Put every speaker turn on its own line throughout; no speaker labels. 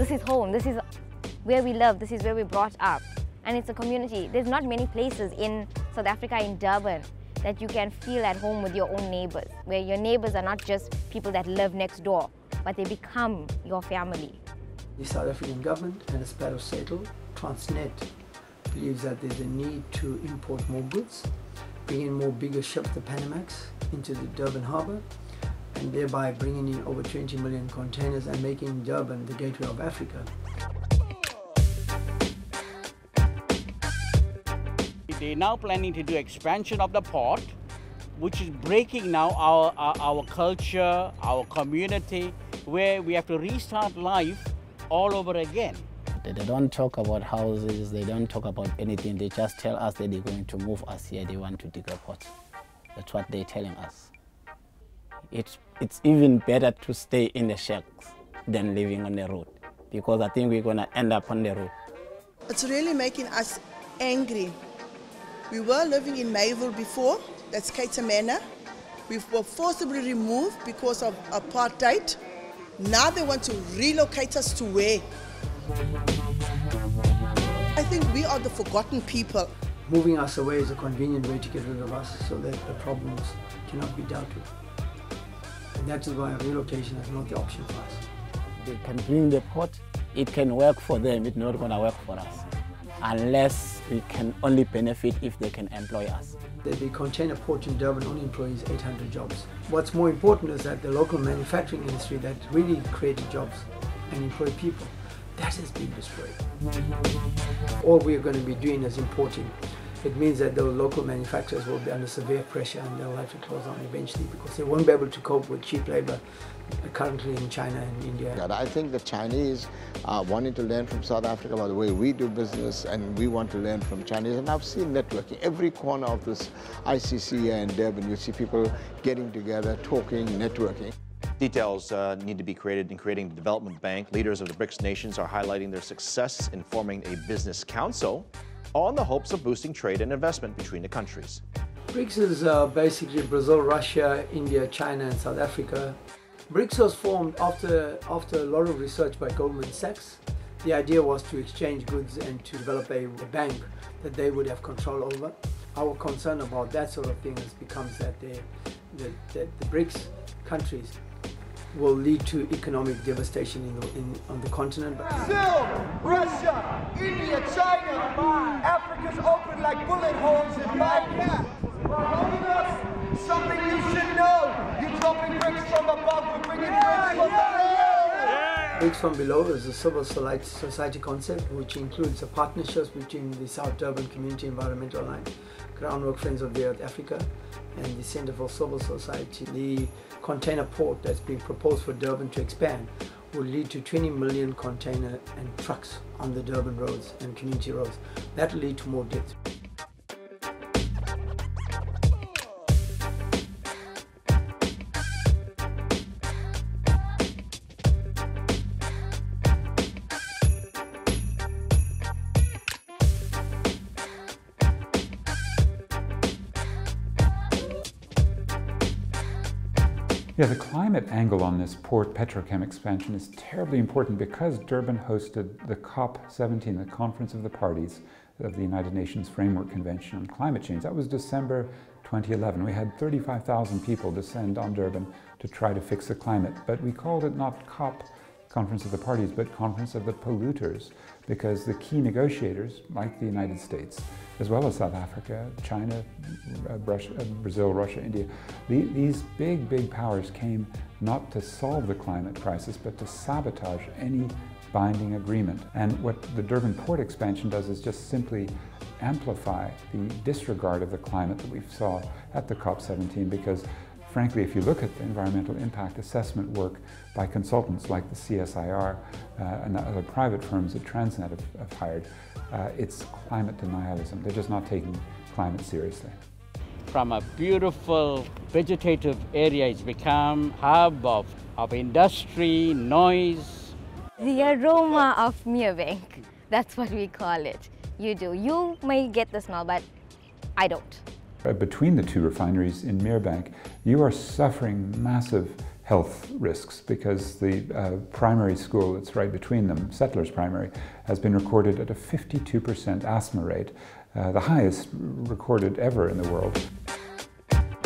this is home, this is where we live, this is where we're brought up. And it's a community. There's not many places in South Africa, in Durban, that you can feel at home with your own neighbors, where your neighbors are not just people that live next door, but they become your family.
The South African government and its parastatal, Transnet, believes that there's a need to import more goods, bring in more bigger ships, the Panamax, into the Durban harbour, and thereby bringing in over 20 million containers and making Durban the gateway of Africa.
They're now planning to do expansion of the port, which is breaking now our culture, our community, where we have to restart life all over again.
They don't talk about houses, they don't talk about anything, they just tell us that they're going to move us here, they want to dig a port. That's what they're telling us. It's even better to stay in the shacks than living on the road, because I think we're going to end up on the road.
It's really making us angry. We were living in Mayville before, that's Kaitamena. We were forcibly removed because of apartheid. Now they want to relocate us to where? I think we are the forgotten people.
Moving us away is a convenient way to get rid of us so that the problems cannot be dealt with. And that is why relocation is not the option for us.
They can bring the port, it can work for them, it's not going to work for us. Unless we can only benefit if they can employ us.
The container port in Durban only employs 800 jobs. What's more important is that the local manufacturing industry that really created jobs and employ people, that has been destroyed. All we are going to be doing is importing. It means that the local manufacturers will be under severe pressure and they'll have to close down eventually because they won't be able to cope with cheap labor currently in China and India.
I think the Chinese are wanting to learn from South Africa about the way we do business, and we want to learn from Chinese. And I've seen networking. Every corner of this ICC here in Durban, you see people getting together, talking, networking.
Details need to be created in creating the development bank. Leaders of the BRICS nations are highlighting their success in forming a business council, all in the hopes of boosting trade and investment between the countries.
BRICS is basically Brazil, Russia, India, China and South Africa. BRICS was formed after a lot of research by Goldman Sachs. The idea was to exchange goods and to develop a bank that they would have control over. Our concern about that sort of thing becomes that the BRICS countries will lead to economic devastation on the continent.
Brazil, Russia, India, China, Africa's open like bullet holes in my cap. Something you should know. You're dropping bricks from above, we're bringing bricks from below.
Bricks from below is a civil society concept which includes the partnerships between the South Durban Community Environmental Alliance, Groundwork Friends of the Earth Africa, and the Centre for Civil Society. The container port that's being proposed for Durban to expand will lead to 20 million container and trucks on the Durban roads and community roads. That will lead to more deaths.
Yeah, the climate angle on this Port-petrochemical expansion is terribly important because Durban hosted the COP17, the Conference of the Parties of the United Nations Framework Convention on Climate Change. That was December 2011. We had 35,000 people descend on Durban to try to fix the climate, but we called it not COP, Conference of the Parties, but Conference of the Polluters, because the key negotiators, like the United States, as well as South Africa, China, Brazil, Russia, India, these big powers came not to solve the climate crisis, but to sabotage any binding agreement. And what the Durban port expansion does is just simply amplify the disregard of the climate that we saw at the COP17, because frankly, if you look at the environmental impact assessment work by consultants like the CSIR and other private firms that Transnet have hired, it's climate denialism. They're just not taking climate seriously.
From a beautiful vegetative area, it's become a hub of industry, noise.
The aroma of Merebank, that's what we call it. You do. You may get the smell, but I don't.
Between the two refineries in Merebank, you are suffering massive health risks, because the primary school that's right between them, Settlers Primary, has been recorded at a 52% asthma rate, the highest recorded ever in the world.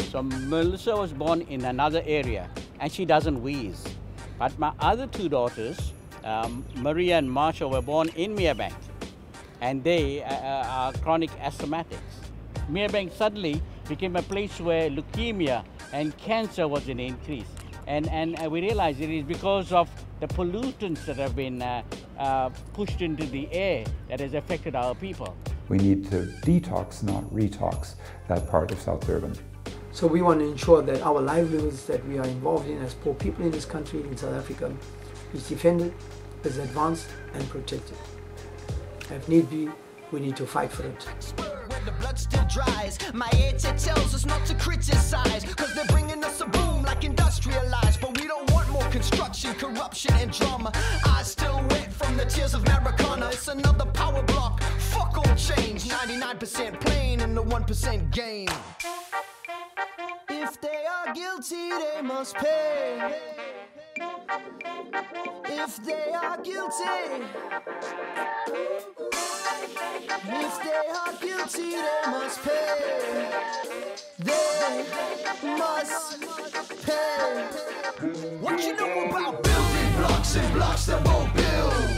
So Melissa was born in another area and she doesn't wheeze. But my other two daughters, Maria and Marsha, were born in Merebank, and they are chronic asthmatics. Merebank suddenly became a place where leukemia and cancer was in increase. And we realized it is because of the pollutants that have been pushed into the air that has affected our people.
We need to detox, not retox, that part of South Durban.
So we want to ensure that our livelihoods that we are involved in as poor people in this country, in South Africa, is defended, is advanced and protected. If need be, we need to fight for it.
When the blood still dries, my editor tells us not to criticize, cause they're bringing us a boom like industrialized. But we don't want more construction, corruption and drama. Eyes still wet from the tears of Maracana. It's another power block, fuck all change. 99% plain and the 1% gain. If they are guilty, they must pay. If they are guilty, if they are guilty, they must pay. They must pay. What you know about building blocks and blocks that won't build?